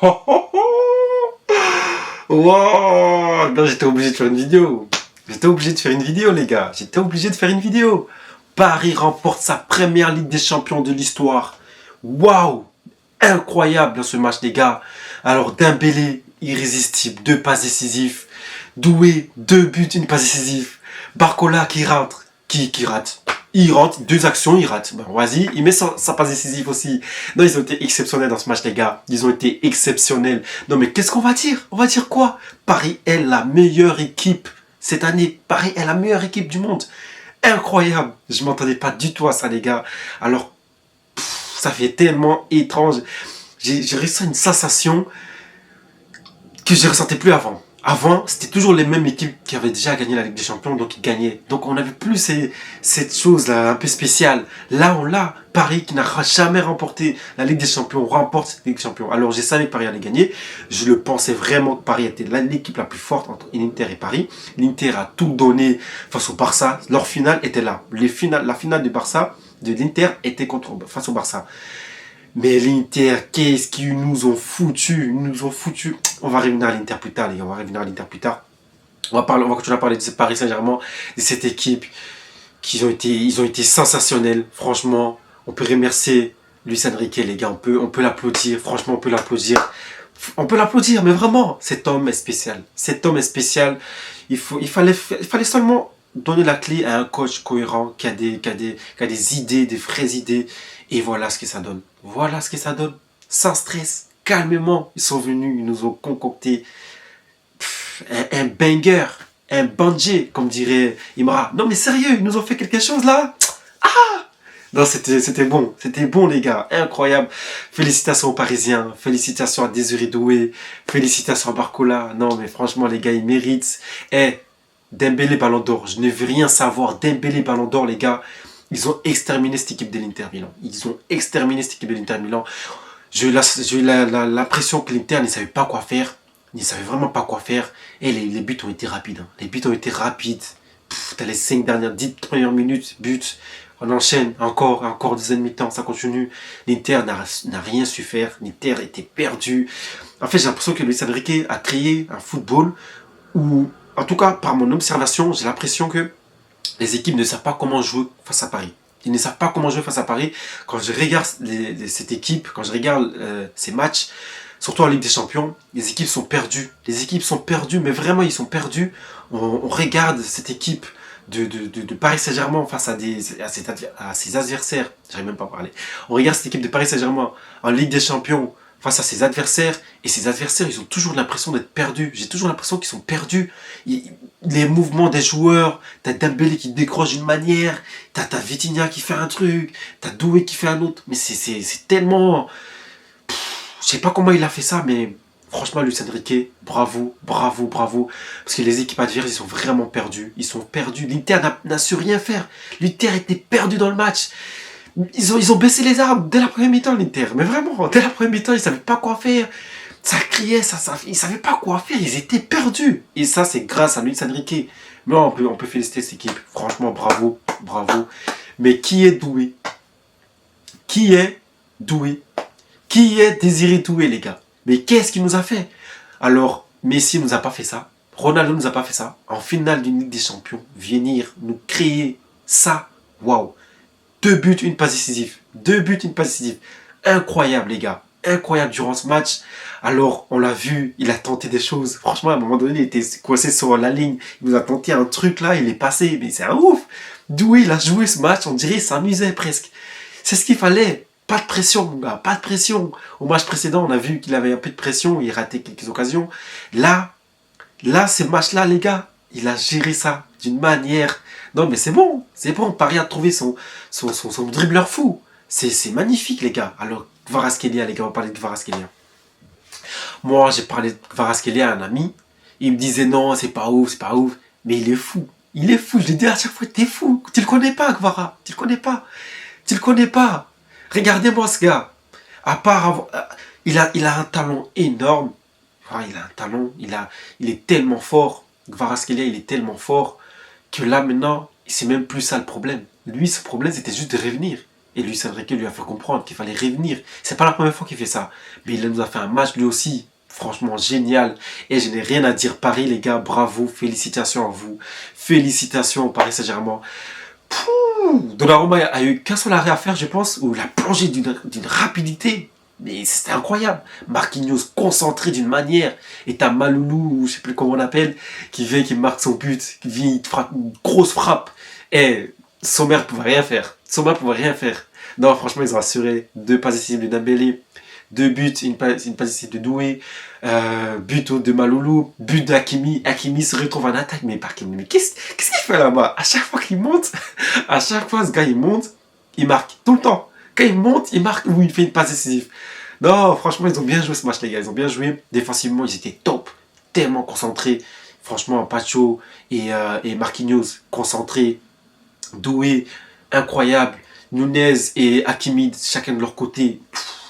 Wow, non, j'étais obligé de faire une vidéo. J'étais obligé de faire une vidéo, les gars. J'étais obligé de faire une vidéo. Paris remporte sa première Ligue des Champions de l'histoire. Waouh, incroyable dans ce match, les gars. Alors, Dembélé, irrésistible, 2 passes décisives. Doué, 2 buts, 1 passe décisive. Barcola qui rentre. Qui rate. Il rentre, 2 actions, il rate. Bon, vas-y, il met sa passe décisive aussi. Non, ils ont été exceptionnels dans ce match, les gars. Ils ont été exceptionnels. Non, mais qu'est-ce qu'on va dire? On va dire quoi? Paris est la meilleure équipe cette année. Paris est la meilleure équipe du monde. Incroyable. Je m'entendais pas du tout à ça, les gars. Alors, ça fait tellement étrange. J'ai ressenti une sensation que je ne ressentais plus avant. Avant, c'était toujours les mêmes équipes qui avaient déjà gagné la Ligue des Champions, donc ils gagnaient. Donc on n'avait plus cette chose-là un peu spéciale. Là, on l'a. Paris qui n'a jamais remporté la Ligue des Champions, remporte cette Ligue des Champions. Alors je savais que Paris allait gagner. Je le pensais vraiment que Paris était l'équipe la plus forte entre l'Inter et Paris. L'Inter a tout donné face au Barça. Leur finale était là. La finale du Barça, de l'Inter, était face au Barça. Mais l'Inter, qu'est-ce qu'ils nous ont foutu? Ils nous ont foutu. On va revenir à l'Inter plus tard, les gars. On va revenir à l'Inter plus tard. On va continuer à parler de Paris Saint-Germain, de cette équipe ils ont été sensationnels. Franchement, on peut remercier Luis Enrique, les gars. On peut l'applaudir. Franchement, on peut l'applaudir. On peut l'applaudir, mais vraiment, cet homme est spécial. Cet homme est spécial. Il fallait seulement donner la clé à un coach cohérent qui a des idées, des vraies idées. Et voilà ce que ça donne. Voilà ce que ça donne. Sans stress, calmement, ils sont venus, ils nous ont concocté un banger, un banger, comme dirait Imra. Non mais sérieux, ils nous ont fait quelque chose là. Ah non, c'était bon les gars, incroyable. Félicitations aux Parisiens, félicitations à Désiré Doué, félicitations à Barcola. Non mais franchement les gars, ils méritent. Dembélé Ballon d'Or, je ne veux rien savoir. Dembélé Ballon d'Or les gars. Ils ont exterminé cette équipe de l'Inter Milan. Ils ont exterminé cette équipe de l'Inter Milan. J'ai eu l'impression que l'Inter ne savait pas quoi faire. Ils ne savaient vraiment pas quoi faire. Et les buts ont été rapides. Hein. Les buts ont été rapides. T'as les 10 premières minutes, buts. On enchaîne encore deuxième mi-temps, ça continue. L'Inter n'a rien su faire. L'Inter était perdu. En fait, j'ai l'impression que Luis Enrique a créé un football où, en tout cas, par mon observation, j'ai l'impression que les équipes ne savent pas comment jouer face à Paris. Ils ne savent pas comment jouer face à Paris. Quand je regarde cette équipe, quand je regarde ces matchs, surtout en Ligue des Champions, les équipes sont perdues. Les équipes sont perdues, mais vraiment, ils sont perdus. On regarde cette équipe de Paris Saint-Germain face à ses adversaires. J'arrive même pas à parler. On regarde cette équipe de Paris Saint-Germain en Ligue des Champions face à ses adversaires, et ces adversaires, ils ont toujours l'impression d'être perdus. J'ai toujours l'impression qu'ils sont perdus. Les mouvements des joueurs, t'as Dembélé qui décroche d'une manière, t'as Vitinha qui fait un truc, t'as Doué qui fait un autre. Mais c'est tellement... Je sais pas comment il a fait ça, mais franchement, Luis Enrique, bravo. Parce que les équipes adverses, ils sont vraiment perdus. Ils sont perdus. L'Inter n'a su rien faire. L'Inter était perdu dans le match. Ils ont baissé les armes dès la première mi-temps, l'Inter. Mais vraiment, dès la première mi-temps, ils ne savaient pas quoi faire. Ça criait, ils ne savaient pas quoi faire. Ils étaient perdus. Et ça, c'est grâce à Luis Enrique. Mais on peut féliciter cette équipe. Franchement, bravo. Mais qui est Doué? Qui est Désiré Doué, les gars? Mais qu'est-ce qu'il nous a fait? Alors, Messi ne nous a pas fait ça. Ronaldo ne nous a pas fait ça. En finale d'une Ligue des Champions, venir nous créer ça. Waouh! 2 buts, 1 passe décisive. 2 buts, 1 passe décisive. Incroyable, les gars. Incroyable durant ce match. Alors, on l'a vu, il a tenté des choses. Franchement, à un moment donné, il était coincé sur la ligne. Il nous a tenté un truc là, il est passé. Mais c'est un ouf. Doué, il a joué ce match, on dirait, il s'amusait presque. C'est ce qu'il fallait. Pas de pression, mon gars, pas de pression. Au match précédent, on a vu qu'il avait un peu de pression, il ratait quelques occasions. Là, ce match-là, les gars, il a géré ça d'une manière... Non, mais c'est bon. Paris a trouvé son dribbleur fou. C'est magnifique, les gars. Alors, Kvaratskhelia, les gars, on va parler de Kvaratskhelia. Moi, j'ai parlé de Kvaratskhelia à un ami. Il me disait non, c'est pas ouf. Mais il est fou. Je lui dis à chaque fois, t'es fou. Tu le connais pas, Kvara. Tu le connais pas. Regardez-moi ce gars. À part avoir... Il a un talent énorme. Il a un talent. Il est tellement fort. Kvaratskhelia, il est tellement fort que là, maintenant, c'est même plus ça le problème. Lui, ce problème, c'était juste de revenir. Et Luis Enrique lui a fait comprendre qu'il fallait revenir. C'est pas la première fois qu'il fait ça. Mais il nous a fait un match lui aussi. Franchement, génial. Et je n'ai rien à dire. Paris, les gars, bravo. Félicitations à vous. Félicitations au Paris Saint-Germain. Donnarumma a eu qu'un seul arrêt à faire, je pense, où il a plongé d'une rapidité. Mais c'était incroyable. Marquinhos concentré d'une manière. Et t'as Maloulou, je sais plus comment on l'appelle, qui vient, qui marque son but, qui vient, il frappe une grosse frappe. Et Sommer pouvait rien faire. Sommer pouvait rien faire. Non, franchement, ils ont assuré 2 passes décisives de Dembélé, 2 buts, une passe décisive de Doué, but de Maloulou, but d'Hakimi. Hakimi se retrouve en attaque. Mais Hakimi, mais qu'est-ce qu'il fait là-bas? À chaque fois qu'il monte, à chaque fois ce gars il monte, il marque tout le temps. Quand il monte, il marque ou il fait une passe décisive. Non, franchement, ils ont bien joué ce match, les gars. Ils ont bien joué. Défensivement, ils étaient top. Tellement concentrés. Franchement, Pacho et Marquinhos concentrés. Doué, incroyable. Nunez et Hakimi, chacun de leur côté.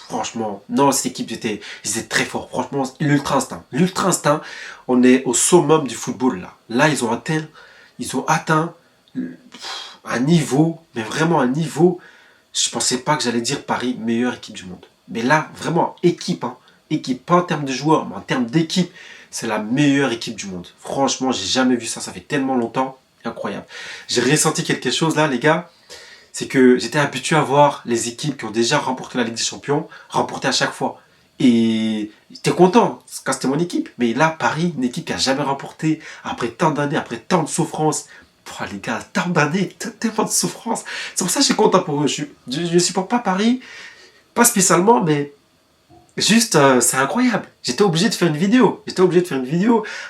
Franchement, non, cette équipe, ils étaient très forts. Franchement, l'ultra instinct. L'ultra instinct, on est au summum du football, là. Là, ils ont atteint un niveau, mais vraiment un niveau. Je pensais pas que j'allais dire Paris, meilleure équipe du monde. Mais là, vraiment, équipe, hein. Équipe, pas en termes de joueurs, mais en termes d'équipe, c'est la meilleure équipe du monde. Franchement, j'ai jamais vu ça. Ça fait tellement longtemps. Incroyable. J'ai ressenti quelque chose là, les gars. C'est que j'étais habitué à voir les équipes qui ont déjà remporté la Ligue des Champions remporter à chaque fois. Et j'étais content, quand c'était mon équipe. Mais là, Paris, une équipe qui a jamais remporté, après tant d'années, après tant de souffrances. Oh, les gars, tant d'années, tellement de souffrances. C'est pour ça que je suis content pour eux. Je ne supporte pas Paris, pas spécialement, mais juste, c'est incroyable. J'étais obligé de faire une vidéo.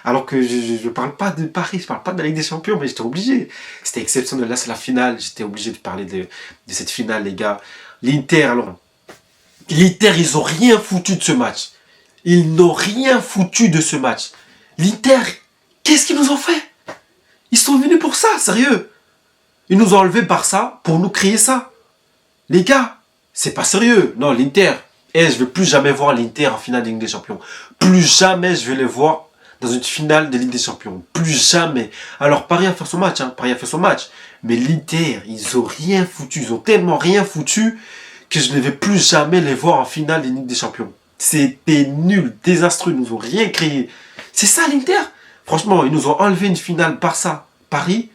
Alors que je parle pas de Paris, je parle pas de la Ligue des Champions, mais j'étais obligé. C'était exceptionnel. Là, c'est la finale. J'étais obligé de parler de cette finale, les gars. L'Inter, alors. L'Inter, ils ont rien foutu de ce match. Ils n'ont rien foutu de ce match. L'Inter, qu'est-ce qu'ils nous ont fait? Ils sont venus pour ça, sérieux. Ils nous ont enlevé Barça pour nous créer ça. Les gars, c'est pas sérieux. Non, l'Inter. Et je ne veux plus jamais voir l'Inter en finale de Ligue des Champions. Plus jamais je vais les voir dans une finale de Ligue des Champions. Plus jamais. Alors Paris a fait son match. Paris a fait son match. Mais l'Inter, ils ont rien foutu. Ils ont tellement rien foutu que je ne vais plus jamais les voir en finale de Ligue des Champions. C'était nul, désastreux. Ils nous ont rien créé. C'est ça l'Inter. Franchement, ils nous ont enlevé une finale Barça, Paris.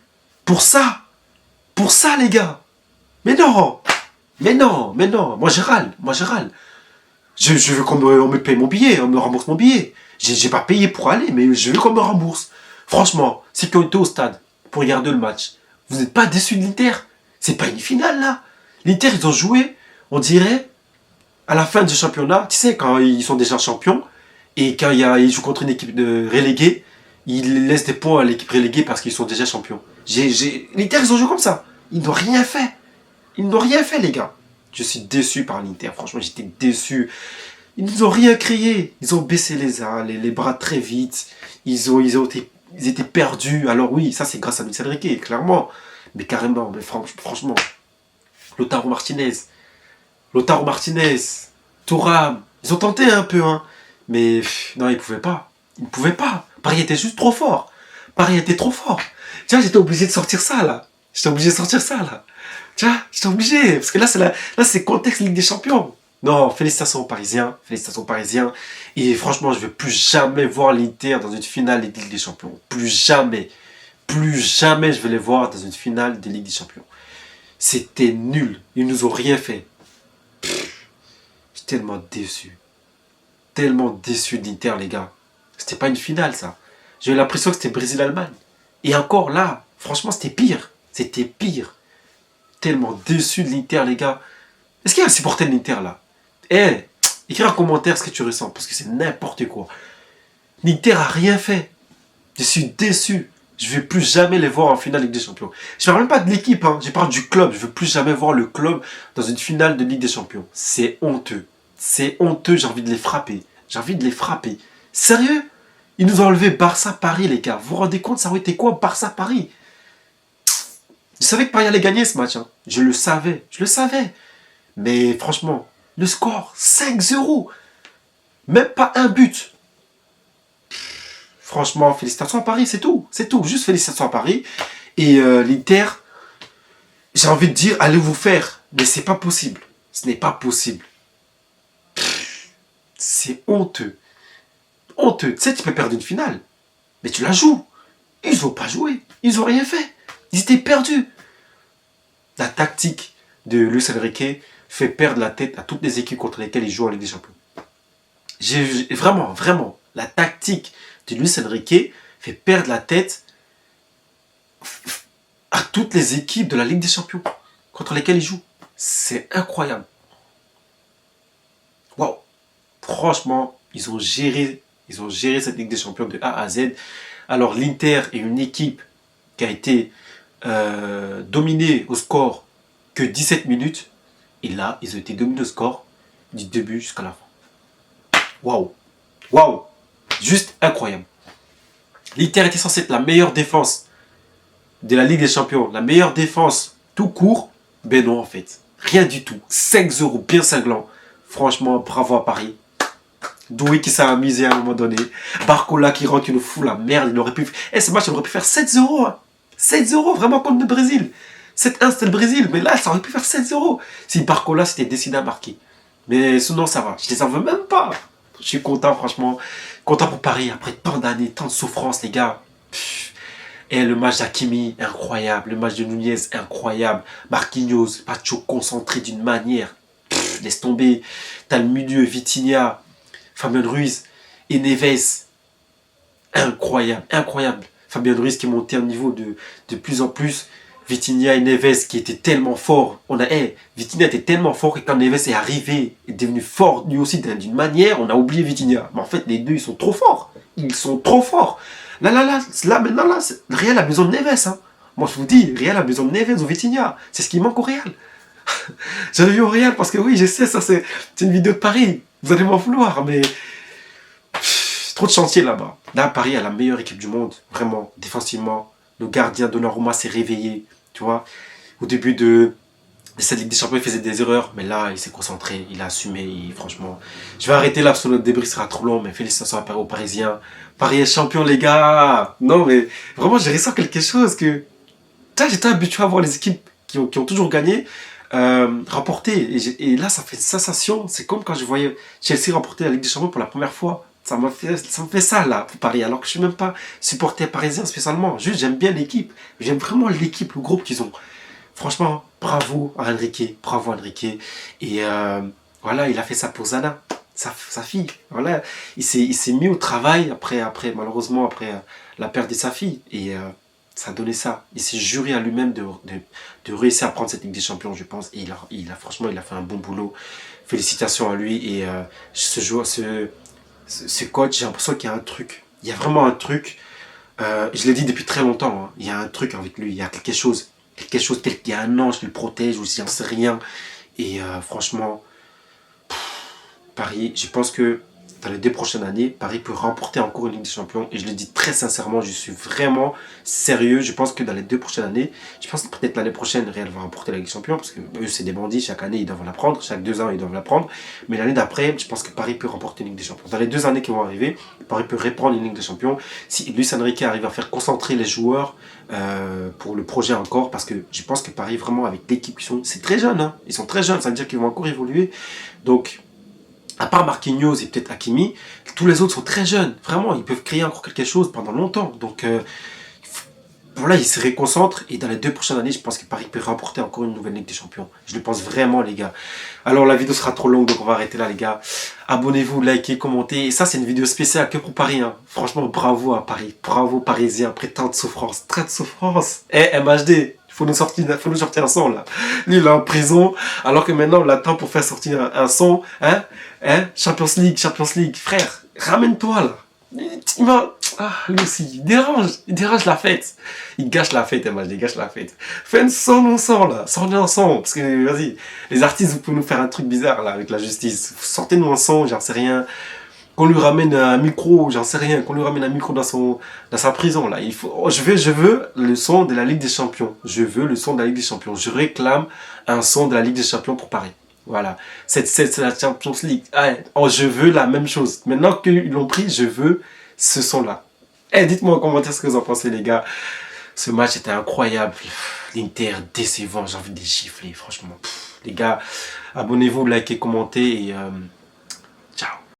Pour ça. Pour ça, les gars. Mais non. Moi, je râle. Je veux qu'on me paye mon billet, on me rembourse mon billet. J'ai pas payé pour aller, mais je veux qu'on me rembourse. Franchement, ceux qui ont été au stade pour regarder le match, vous n'êtes pas déçus de l'Inter? C'est pas une finale, là. L'Inter, ils ont joué, on dirait, à la fin du championnat. Tu sais, quand ils sont déjà champions, et quand ils jouent contre une équipe de relégués, ils laissent des points à l'équipe reléguée parce qu'ils sont déjà champions. L'Inter, ils ont joué comme ça. Ils n'ont rien fait. Les gars. Je suis déçu par l'Inter. Franchement, j'étais déçu. Ils nous ont rien créé. Ils ont baissé les bras très vite. Ils étaient perdus. Alors oui, ça c'est grâce à Luis Enrique, clairement. Mais carrément, mais franchement. Lautaro Martinez. Thuram. Ils ont tenté un peu, hein. Mais non, ils pouvaient pas. Paris était juste trop fort. Tiens, j'étais obligé de sortir ça, là. Tiens, j'étais obligé. Parce que là, c'est contexte Ligue des Champions. Non, félicitations aux Parisiens. Et franchement, je ne veux plus jamais voir l'Inter dans une finale de Ligue des Champions. Plus jamais je vais les voir dans une finale de Ligue des Champions. C'était nul. Ils nous ont rien fait. Je suis tellement déçu. De l'Inter, les gars. C'était pas une finale, ça. J'ai eu l'impression que c'était Brésil-Allemagne. Et encore là, franchement, c'était pire. Tellement déçu de l'Inter, les gars. Est-ce qu'il y a un supporter de l'Inter, là? Écris en commentaire ce que tu ressens, parce que c'est n'importe quoi. L'Inter a rien fait. Je suis déçu. Je ne vais plus jamais les voir en finale de Ligue des Champions. Je ne parle même pas de l'équipe, je parle du club. Je ne veux plus jamais voir le club dans une finale de Ligue des Champions. C'est honteux, j'ai envie de les frapper. Sérieux? Ils nous ont enlevé Barça-Paris, les gars. Vous vous rendez compte, ça aurait été quoi, Barça-Paris? Je savais que Paris allait gagner ce match. Je le savais. Mais franchement, le score, 5-0. Même pas un but. Franchement, félicitations à Paris, c'est tout. Juste félicitations à Paris. Et l'Inter, j'ai envie de dire, allez vous faire. Mais c'est pas possible. Ce n'est pas possible. C'est honteux. Honteux. Tu sais, tu peux perdre une finale. Mais tu la joues. Ils n'ont pas joué. Ils n'ont rien fait. Ils étaient perdus. La tactique de Luis Enrique fait perdre la tête à toutes les équipes contre lesquelles ils jouent en Ligue des Champions. Vraiment, vraiment. La tactique de Luis Enrique fait perdre la tête à toutes les équipes de la Ligue des Champions contre lesquelles ils jouent. C'est incroyable. Waouh. Franchement, ils ont géré cette Ligue des Champions de A à Z. Alors l'Inter est une équipe qui a été dominée au score que 17 minutes. Et là, ils ont été dominés au score du début jusqu'à la fin. Waouh. Waouh. Juste incroyable. L'Inter était censé être la meilleure défense de la Ligue des Champions. La meilleure défense tout court. Ben non, en fait. Rien du tout. 5-0, bien cinglant. Franchement, bravo à Paris. Doué qui s'est amusé à un moment donné. Barcola qui rentre, qui nous fout la merde. Il aurait pu... ce match, il aurait pu faire 7-0. Hein. 7-0, vraiment, contre le Brésil. 7-1, c'était le Brésil. Mais là, ça aurait pu faire 7-0. Si Barcola s'était décidé à marquer. Mais sinon, ça va. Je les en veux même pas. Je suis content, franchement. Content pour Paris. Après tant d'années, tant de souffrance, les gars. Et le match d'Hakimi, incroyable. Le match de Nunez, incroyable. Marquinhos, Pacho concentré d'une manière. Laisse tomber. T'as le milieu, Vitinha, Fabien Ruiz et Neves. Incroyable, incroyable. Fabien Ruiz qui est monté un niveau de plus en plus. Vitinha et Neves qui étaient tellement forts. Vitinha était tellement fort que quand Neves est arrivé, est devenu fort lui aussi d'une manière, on a oublié Vitinha. Mais en fait, les deux, ils sont trop forts. Ils sont trop forts. Maintenant, Real a besoin de Neves. Hein. Moi, je vous dis, Real a besoin de Neves ou Vitinha. C'est ce qui manque au Real. J'avais vu au Real parce que oui, je sais, ça c'est une vidéo de Paris. Vous allez m'en vouloir, mais trop de chantier là-bas. Là, Paris a la meilleure équipe du monde, vraiment, défensivement. Le gardien Donnarumma s'est réveillé, tu vois. Au début de cette Ligue des Champions, il faisait des erreurs, mais là, il s'est concentré, il a assumé, franchement. Je vais arrêter là parce que notre débris sera trop long, mais félicitations aux Parisiens. Paris est champion, les gars. Non, mais vraiment, j'ai ressenti quelque chose que... J'étais habitué à voir les équipes qui ont toujours gagné. Remporter et là ça fait une sensation. C'est comme quand je voyais Chelsea remporter la Ligue des Champions pour la première fois. Ça me fait ça là pour Paris, alors que je suis même pas supporter parisien spécialement. Juste j'aime bien l'équipe, j'aime vraiment l'équipe, le groupe qu'ils ont. Franchement, bravo à Enrique, et voilà, il a fait ça pour Zana, sa fille. Voilà, il s'est mis au travail après malheureusement après la perte de sa fille, et ça a donné ça. Il s'est juré à lui-même de réussir à prendre cette Ligue des Champions, je pense. Et franchement, il a fait un bon boulot. Félicitations à lui. Et ce coach, j'ai l'impression qu'il y a un truc. Il y a vraiment un truc. Je l'ai dit depuis très longtemps. Hein. Il y a un truc avec lui. Il y a quelque chose. Il y a un ange qui le protège ou si j'en sais rien. Et franchement, Paris, je pense que dans les 2 prochaines années, Paris peut remporter encore une Ligue des Champions. Et je le dis très sincèrement, je suis vraiment sérieux. Je pense que dans les 2 prochaines années, je pense que peut-être l'année prochaine, Real va remporter la Ligue des Champions. Parce que eux, c'est des bandits. Chaque année, ils doivent la prendre. Chaque 2 ans, ils doivent la prendre. Mais l'année d'après, je pense que Paris peut remporter une Ligue des Champions. Dans les 2 années qui vont arriver, Paris peut reprendre une Ligue des Champions. Si Luis Enrique arrive à faire concentrer les joueurs pour le projet encore. Parce que je pense que Paris, vraiment, avec l'équipe, c'est très jeune. Hein. Ils sont très jeunes. Ça veut dire qu'ils vont encore évoluer. Donc... à part Marquinhos et peut-être Hakimi, tous les autres sont très jeunes. Vraiment, ils peuvent créer encore quelque chose pendant longtemps. Donc, voilà, ils se réconcentrent. Et dans les 2 prochaines années, je pense que Paris peut remporter encore une nouvelle Ligue des Champions. Je le pense vraiment, les gars. Alors, la vidéo sera trop longue, donc on va arrêter là, les gars. Abonnez-vous, likez, commentez. Et ça, c'est une vidéo spéciale que pour Paris. Hein. Franchement, bravo à Paris. Bravo, Parisiens. Après tant de souffrance. Très de souffrance. MHD. Faut nous sortir un son là. Lui il est en prison, alors que maintenant on l'attend pour faire sortir un son. Champions League, frère, ramène-toi là. Lui aussi, il dérange la fête. Il gâche la fête, il gâche la fête. Fais un son là, sortez un son. Parce que vas-y, les artistes vous pouvez nous faire un truc bizarre là avec la justice. Sortez-nous un son, j'en sais rien. Qu'on lui ramène un micro, j'en sais rien, qu'on lui ramène un micro dans sa prison, là. Je veux le son de la Ligue des Champions. Je veux le son de la Ligue des Champions. Je réclame un son de la Ligue des Champions pour Paris. Voilà. C'est la Champions League. Je veux la même chose. Maintenant qu'ils l'ont pris, je veux ce son-là. Dites-moi en commentaire ce que vous en pensez, les gars. Ce match était incroyable. L'Inter décevant, j'ai envie de les gifler, franchement. Les gars, abonnez-vous, likez, commentez et